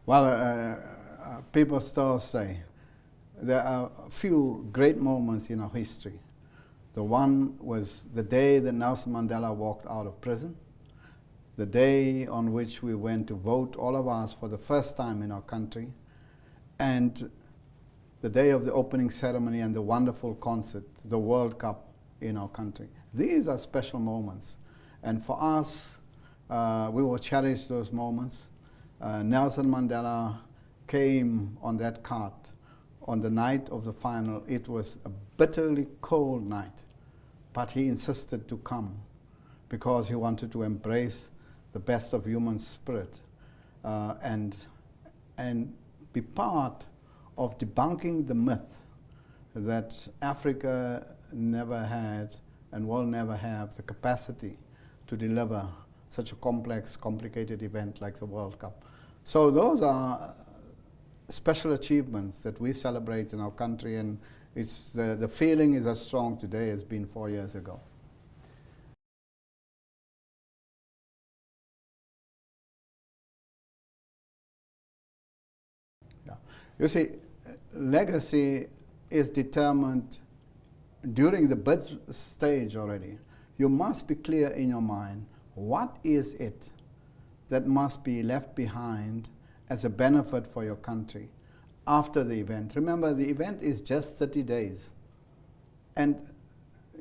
Well, people still say there are a few great moments in our history. The one was the day that Nelson Mandela walked out of prison, the day on which we went to vote, all of us, for the first time in our country, and the day of the opening ceremony and the wonderful concert, the World Cup in our country. These are special moments. And for us, we will cherish those moments. Nelson Mandela came on that cart on the night of the final. It was a bitterly cold night, but he insisted to come because he wanted to embrace the best of human spirit and be part of debunking the myth that Africa never had and will never have the capacity to deliver such a complex, complicated event like the World Cup. So those are special achievements that we celebrate in our country, and it's the feeling is as strong today as been 4 years ago. Yeah. You see, legacy is determined during the birth stage already. You must be clear in your mind, what is it that must be left behind as a benefit for your country after the event? Remember, the event is just 30 days. And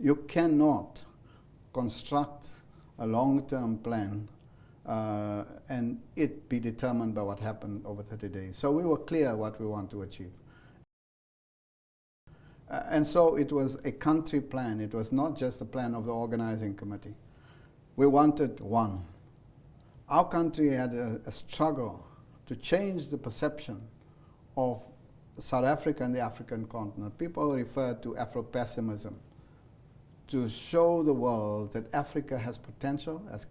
you cannot construct a long-term plan and it be determined by what happened over 30 days. So we were clear what we want to achieve. And so it was a country plan. It was not just a plan of the organizing committee. We wanted one. Our country had a struggle to change the perception of South Africa and the African continent. People refer to Afro-pessimism, to show the world that Africa has potential, has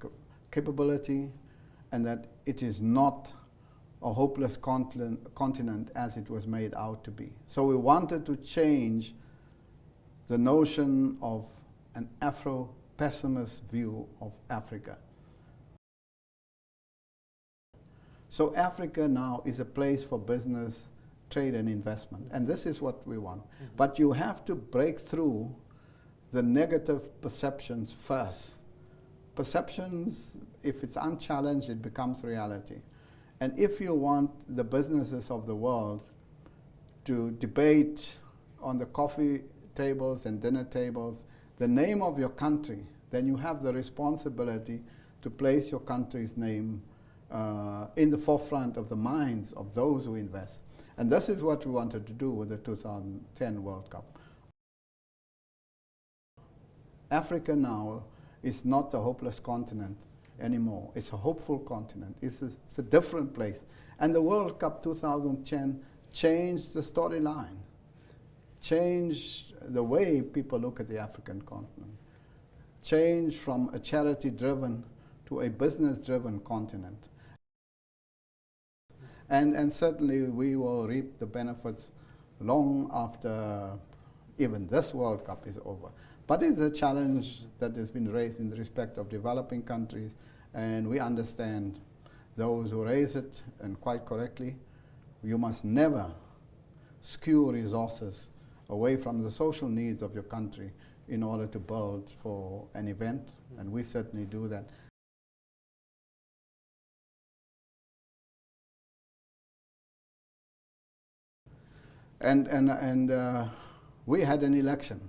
capability, and that it is not a hopeless continent as it was made out to be. So we wanted to change the notion of an Afro-pessimist view of Africa. So Africa now is a place for business, trade and investment, and this is what we want. Mm-hmm. But you have to break through the negative perceptions first. Perceptions, if it's unchallenged, it becomes reality. And if you want the businesses of the world to debate on the coffee tables and dinner tables the name of your country, then you have the responsibility to place your country's name in the forefront of the minds of those who invest. And this is what we wanted to do with the 2010 World Cup. Africa now is not a hopeless continent anymore. It's a hopeful continent. It's a different place. And the World Cup 2010 changed the storyline, changed the way people look at the African continent, changed from a charity-driven to a business-driven continent. And certainly we will reap the benefits long after even this World Cup is over. But it's a challenge that has been raised in the respect of developing countries, and we understand those who raise it, and quite correctly. You must never skew resources away from the social needs of your country in order to build for an event, and we certainly do that. And we had an election.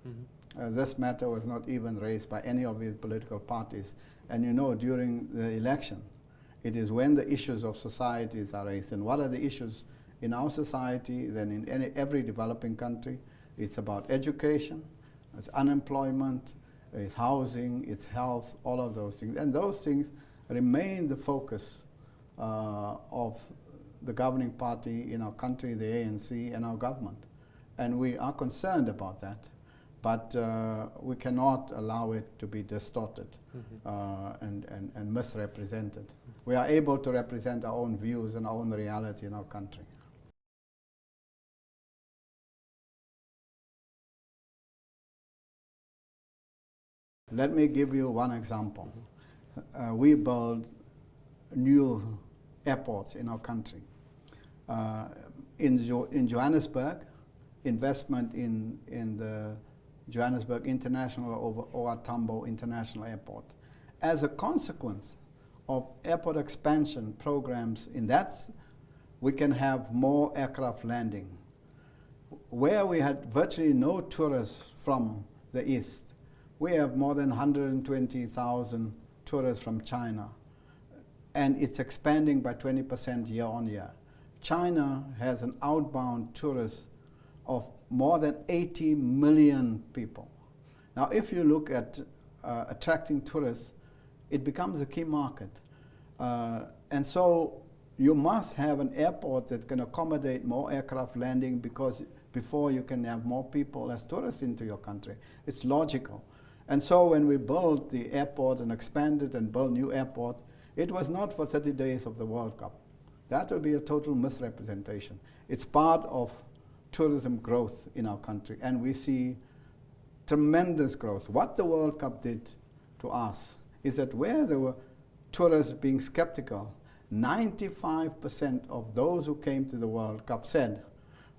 Mm-hmm. This matter was not even raised by any of the political parties. And you know, during the election, it is when the issues of societies are raised. And what are the issues in our society than in every developing country? It's about education, it's unemployment, it's housing, it's health, all of those things. And those things remain the focus of the governing party in our country, the ANC, and our government. And we are concerned about that, but we cannot allow it to be distorted and misrepresented. We are able to represent our own views and our own reality in our country. Let me give you one example. We build new airports in our country. In Johannesburg, investment in the Johannesburg International or Tambo International Airport. As a consequence of airport expansion programs in that, we can have more aircraft landing. Where we had virtually no tourists from the east, we have more than 120,000 tourists from China, and it's expanding by 20% year on year. China has an outbound tourist of more than 80 million people. Now, if you look at attracting tourists, it becomes a key market. And so you must have an airport that can accommodate more aircraft landing, because before you can have more people as tourists into your country. It's logical. And so when we built the airport and expanded and built new airports, it was not for 30 days of the World Cup. That would be a total misrepresentation. It's part of tourism growth in our country, and we see tremendous growth. What the World Cup did to us is that where there were tourists being skeptical, 95% of those who came to the World Cup said,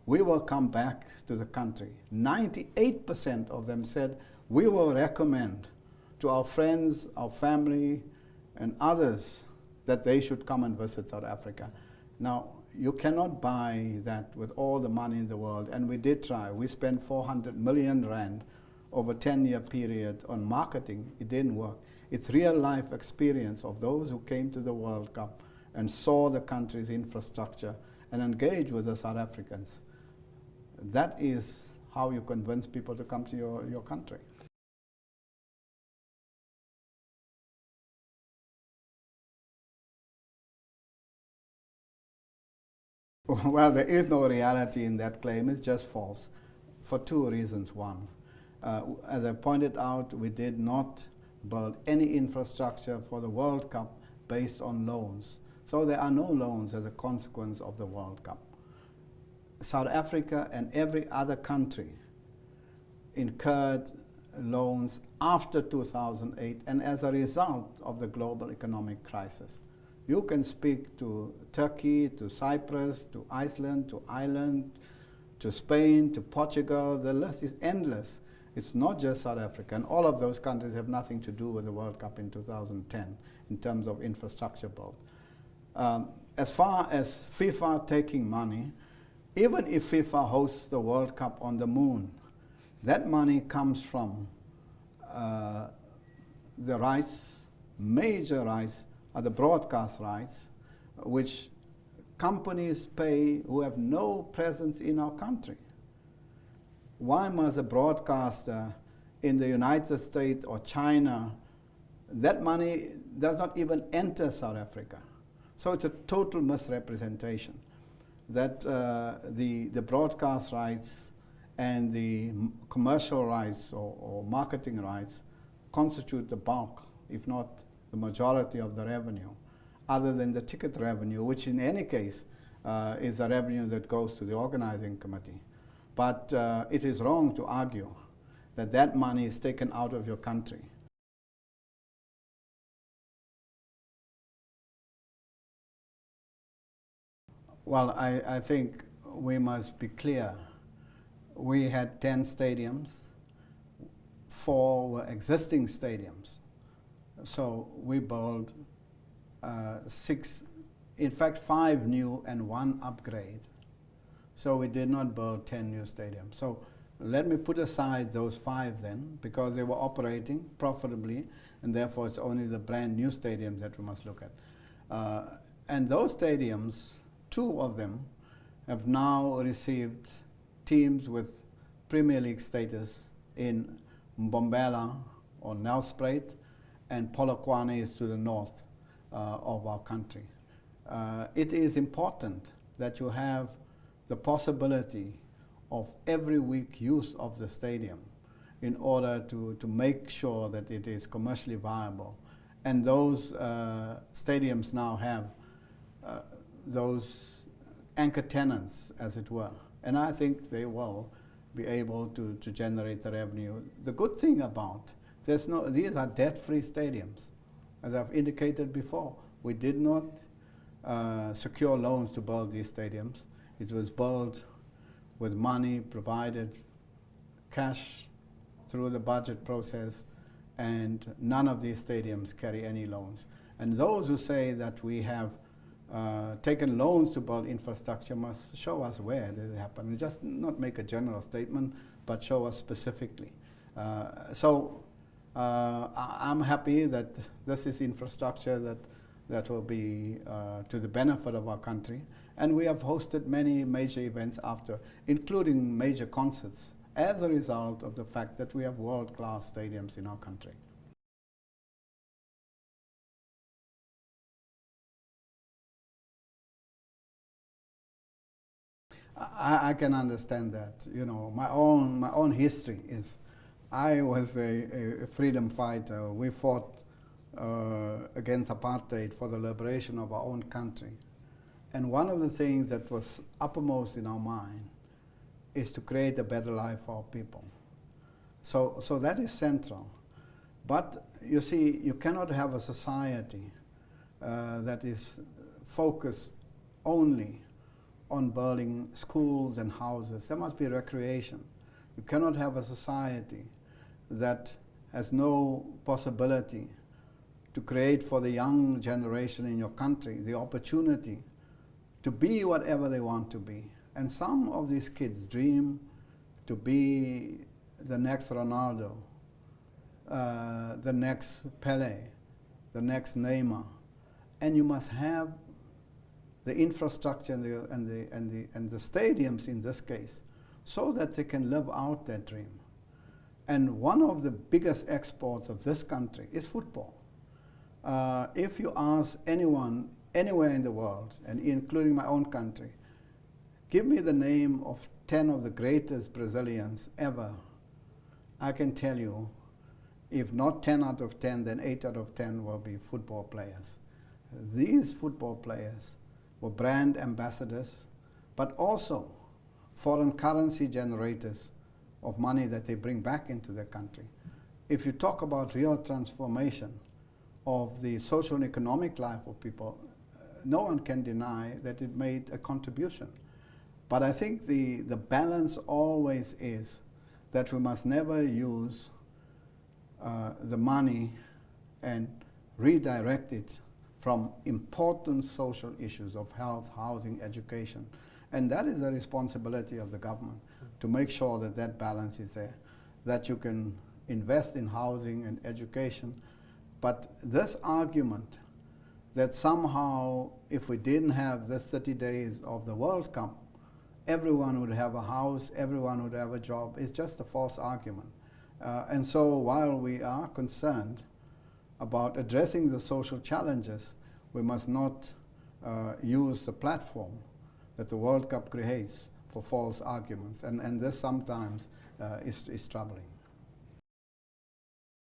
we will come back to the country. 98% of them said, we will recommend to our friends, our family, and others that they should come and visit South Africa. Now, you cannot buy that with all the money in the world, and we did try. We spent 400 million rand over a 10-year period on marketing. It didn't work. It's real-life experience of those who came to the World Cup and saw the country's infrastructure and engaged with the South Africans. That is how you convince people to come to your country. Well, there is no reality in that claim. It's just false for two reasons. One, as I pointed out, we did not build any infrastructure for the World Cup based on loans. So there are no loans as a consequence of the World Cup. South Africa and every other country incurred loans after 2008 and as a result of the global economic crisis. You can speak to Turkey, to Cyprus, to Iceland, to Ireland, to Spain, to Portugal. The list is endless. It's not just South Africa. And all of those countries have nothing to do with the World Cup in 2010 in terms of infrastructure build. As far as FIFA taking money, even if FIFA hosts the World Cup on the moon, that money comes from the rights, major rights, are the broadcast rights, which companies pay who have no presence in our country. Why must a broadcaster in the United States or China, that money does not even enter South Africa? So it's a total misrepresentation that the broadcast rights and the commercial rights or marketing rights constitute the bulk, if not the majority of the revenue, other than the ticket revenue, which in any case is a revenue that goes to the organizing committee. But it is wrong to argue that that money is taken out of your country. Well, I think we must be clear. We had 10 stadiums, 4 were existing stadiums. So we built 6, in fact 5 new and 1 upgrade. So we did not build 10 new stadiums. So let me put aside those 5 then, because they were operating profitably, and therefore it's only the brand new stadiums that we must look at. And those stadiums, 2 of them have now received teams with Premier League status in Mbombela or Nelspruit, and Polokwane is to the north of our country. It is important that you have the possibility of every week use of the stadium in order to make sure that it is commercially viable. And those stadiums now have those anchor tenants, as it were. And I think they will be able to generate the revenue. The good thing about these are debt-free stadiums. As I've indicated before, we did not secure loans to build these stadiums. It was built with money provided, cash through the budget process, and none of these stadiums carry any loans. And those who say that we have taken loans to build infrastructure must show us where this happened. Just not make a general statement, but show us specifically. I'm happy that this is infrastructure that will be to the benefit of our country. And we have hosted many major events after, including major concerts, as a result of the fact that we have world-class stadiums in our country. I can understand that. You know, my own history is, I was a freedom fighter. We fought against apartheid for the liberation of our own country. And one of the things that was uppermost in our mind is to create a better life for our people. So that is central. But you see, you cannot have a society that is focused only on building schools and houses. There must be recreation. You cannot have a society that has no possibility to create for the young generation in your country the opportunity to be whatever they want to be. And some of these kids dream to be the next Ronaldo, the next Pele, the next Neymar. And you must have the infrastructure and the stadiums in this case, so that they can live out their dream. And one of the biggest exports of this country is football. If you ask anyone, anywhere in the world, and including my own country, give me the name of 10 of the greatest Brazilians ever, I can tell you, if not 10 out of 10, then 8 out of 10 will be football players. These football players were brand ambassadors, but also foreign currency generators of money that they bring back into their country. If you talk about real transformation of the social and economic life of people, no one can deny that it made a contribution. But I think the balance always is that we must never use the money and redirect it from important social issues of health, housing, education. And that is the responsibility of the government, to make sure that that balance is there, that you can invest in housing and education. But this argument that somehow if we didn't have the 30 days of the World Cup, everyone would have a house, everyone would have a job, is just a false argument. And so while we are concerned about addressing the social challenges, we must not use the platform that the World Cup creates for false arguments. And this sometimes is troubling.